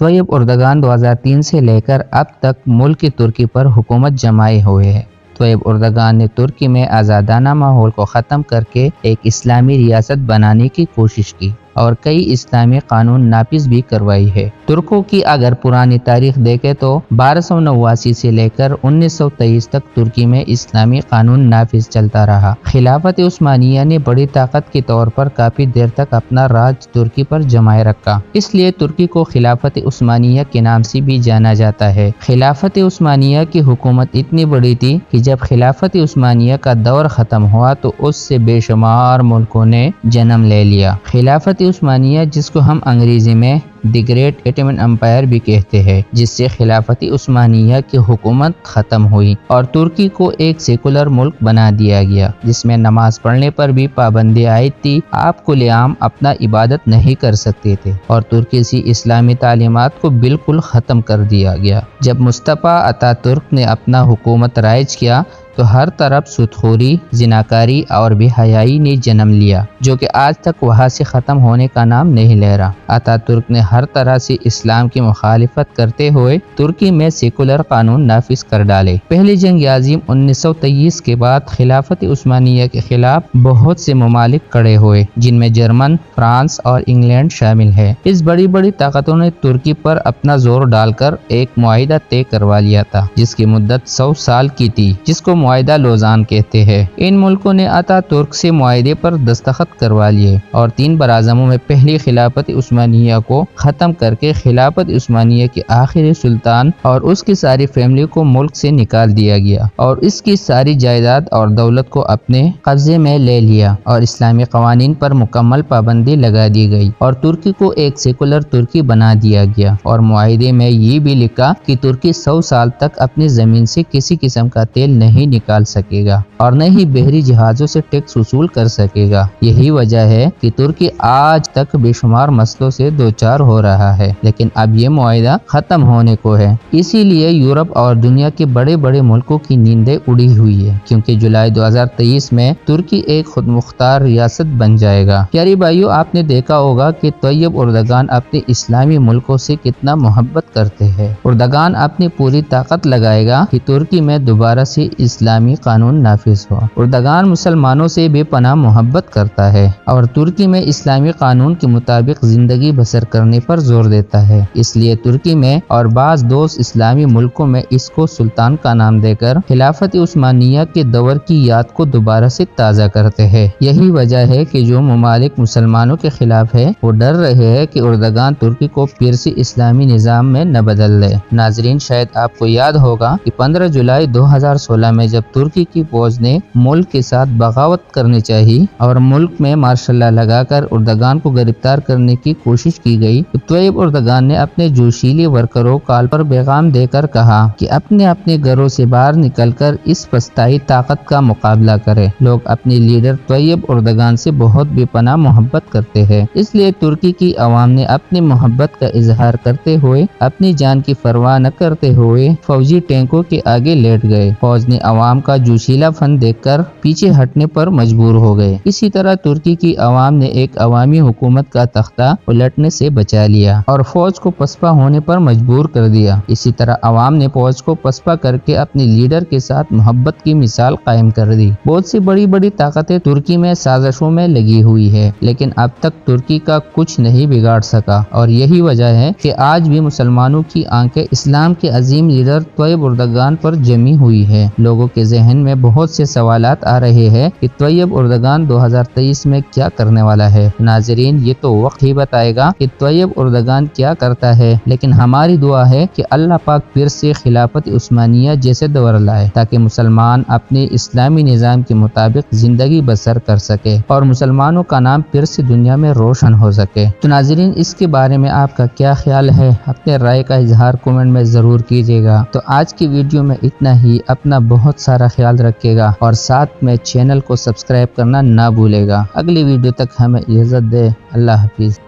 Tayyip Erdogan 2003 سے لے کر اب تک ملک ترکی پر حکومت جمائے ہوئے ہے۔ طیب اردگان نے ترکی میں آزادانہ ماحول کو ختم کر کے ایک اسلامی ریاست بنانے کی کوشش کی اور کئی اسلامی قانون نافذ بھی کروائی ہے۔ ترکوں کی اگر پرانی تاریخ دیکھیں تو 1289 سے لے کر 1923 تک ترکی میں اسلامی قانون نافذ چلتا رہا۔ خلافت عثمانیہ نے بڑی طاقت کے طور پر کافی دیر تک اپنا راج ترکی پر جمائے رکھا، اس لیے ترکی کو خلافت عثمانیہ کے نام سے بھی جانا جاتا ہے۔ خلافت عثمانیہ کی حکومت اتنی بڑی تھی کہ جب خلافت عثمانیہ کا دور ختم ہوا تو اس سے بے شمار ملکوں نے جنم لے لیا۔ خلافت عثمانیہ، جس کو ہم انگریزی میں دی گریٹ ottoman امپائر بھی کہتے ہیں، جس سے خلافت عثمانیہ کی حکومت ختم ہوئی اور ترکی کو ایک سیکولر ملک بنا دیا گیا، جس میں نماز پڑھنے پر بھی پابندی عائد تھی۔ آپ کل عام اپنا عبادت نہیں کر سکتے تھے اور ترکی سے اسلامی تعلیمات کو بالکل ختم کر دیا گیا۔ جب مصطفی اتا ترک نے اپنا حکومت رائج کیا تو ہر طرف سود خوری، زناکاری اور بے حیائی نے جنم لیا، جو کہ آج تک وہاں سے ختم ہونے کا نام نہیں لے رہا۔ اتا ترک نے ہر طرح سے اسلام کی مخالفت کرتے ہوئے ترکی میں سیکولر قانون نافذ کر ڈالے۔ پہلی جنگ عظیم 1923 کے بعد خلافت عثمانیہ کے خلاف بہت سے ممالک کھڑے ہوئے، جن میں جرمن، فرانس اور انگلینڈ شامل ہے۔ اس بڑی بڑی طاقتوں نے ترکی پر اپنا زور ڈال کر ایک معاہدہ طے کروا لیا تھا، جس کی مدت 100 سال کی تھی، جس کو معاہدہ لوزان کہتے ہیں۔ ان ملکوں نے اتا ترک سے معاہدے پر دستخط کروا لیے اور 3 براعظموں میں پہلی خلافت عثمانیہ کو ختم کر کے خلافت عثمانیہ کے آخری سلطان اور اس کی ساری فیملی کو ملک سے نکال دیا گیا اور اس کی ساری جائیداد اور دولت کو اپنے قبضے میں لے لیا اور اسلامی قوانین پر مکمل پابندی لگا دی گئی اور ترکی کو ایک سیکولر ترکی بنا دیا گیا اور معاہدے میں یہ بھی لکھا کہ ترکی 100 سال تک اپنی زمین سے کسی قسم کا تیل نہیں نکال سکے گا اور نہ ہی بحری جہازوں سے ٹیکس وصول کر سکے گا۔ یہی وجہ ہے کہ ترکی آج تک بے شمار مسئلوں سے دوچار ہو رہا ہے، لیکن اب یہ معاہدہ ختم ہونے کو ہے۔ اسی لیے یورپ اور دنیا کے بڑے بڑے ملکوں کی نیندیں اڑی ہوئی ہے، کیونکہ جولائی 2023 میں ترکی ایک خود مختار ریاست بن جائے گا۔ پیارے بھائیو، آپ نے دیکھا ہوگا کہ طیب اردگان اپنے اسلامی ملکوں سے کتنا محبت کرتے ہیں۔ اردگان اپنی پوری طاقت لگائے گا کہ ترکی میں دوبارہ سے اسلامی قانون نافذ ہو۔ اردگان مسلمانوں سے بے پناہ محبت کرتا ہے اور ترکی میں اسلامی قانون کے مطابق زندگی بسر کرنے پر زور دیتا ہے۔ اس لیے ترکی میں اور بعض دوست اسلامی ملکوں میں اس کو سلطان کا نام دے کر خلافت عثمانیہ کے دور کی یاد کو دوبارہ سے تازہ کرتے ہیں۔ یہی وجہ ہے کہ جو ممالک مسلمانوں کے خلاف ہے وہ ڈر رہے ہیں کہ اردگان ترکی کو پھر سے اسلامی نظام میں نہ بدل دے۔ ناظرین، شاید آپ کو یاد ہوگا کہ 15 جولائی 2016 میں جب ترکی کی فوج نے ملک کے ساتھ بغاوت کرنی چاہی اور ملک میں مارشل لا لگا کر اردگان کو گرفتار کرنے کی کوشش کی گئی تو طیب اردگان نے اپنے جوشیلے ورکروں کال پر پیغام دے کر کہا کہ اپنے گھروں سے باہر نکل کر اس پستائی طاقت کا مقابلہ کرے۔ لوگ اپنے لیڈر طیب اردگان سے بہت بے پناہ محبت کرتے ہیں، اس لیے ترکی کی عوام نے اپنی محبت کا اظہار کرتے ہوئے اپنی جان کی پرواہ نہ کرتے ہوئے فوجی ٹینکوں کے آگے لیٹ گئے۔ فوج نے عوام کا جوشیلا فن دیکھ کر پیچھے ہٹنے پر مجبور ہو گئے۔ اسی طرح ترکی کی عوام نے ایک عوامی حکومت کا تختہ الٹنے سے بچا لیا اور فوج کو پسپا ہونے پر مجبور کر دیا۔ اسی طرح عوام نے فوج کو پسپا کر کے اپنے لیڈر کے ساتھ محبت کی مثال قائم کر دی۔ بہت سی بڑی بڑی طاقتیں ترکی میں سازشوں میں لگی ہوئی ہے، لیکن اب تک ترکی کا کچھ نہیں بگاڑ سکا اور یہی وجہ ہے کہ آج بھی مسلمانوں کی آنکھیں اسلام کے عظیم لیڈر طیب اردگان پر جمی ہوئی ہے۔ لوگوں کے ذہن میں بہت سے سوالات آ رہے ہیں کہ طیب اردگان 2023 میں کیا کرنے والا ہے۔ ناظرین، یہ تو وقت ہی بتائے گا کہ طیب اردگان کیا کرتا ہے، لیکن ہماری دعا ہے کہ اللہ پاک پھر سے خلافت عثمانیہ جیسے دور لائے تاکہ مسلمان اپنے اسلامی نظام کے مطابق زندگی بسر کر سکے اور مسلمانوں کا نام پھر سے دنیا میں روشن ہو سکے۔ تو ناظرین، اس کے بارے میں آپ کا کیا خیال ہے؟ اپنے رائے کا اظہار کمنٹ میں ضرور کیجیے گا۔ تو آج کی ویڈیو میں اتنا ہی۔ اپنا بہت سارا خیال رکھیے گا اور ساتھ میں چینل کو سبسکرائب کرنا نہ بھولے گا۔ اگلی ویڈیو تک ہمیں اجازت دے۔ اللہ حافظ۔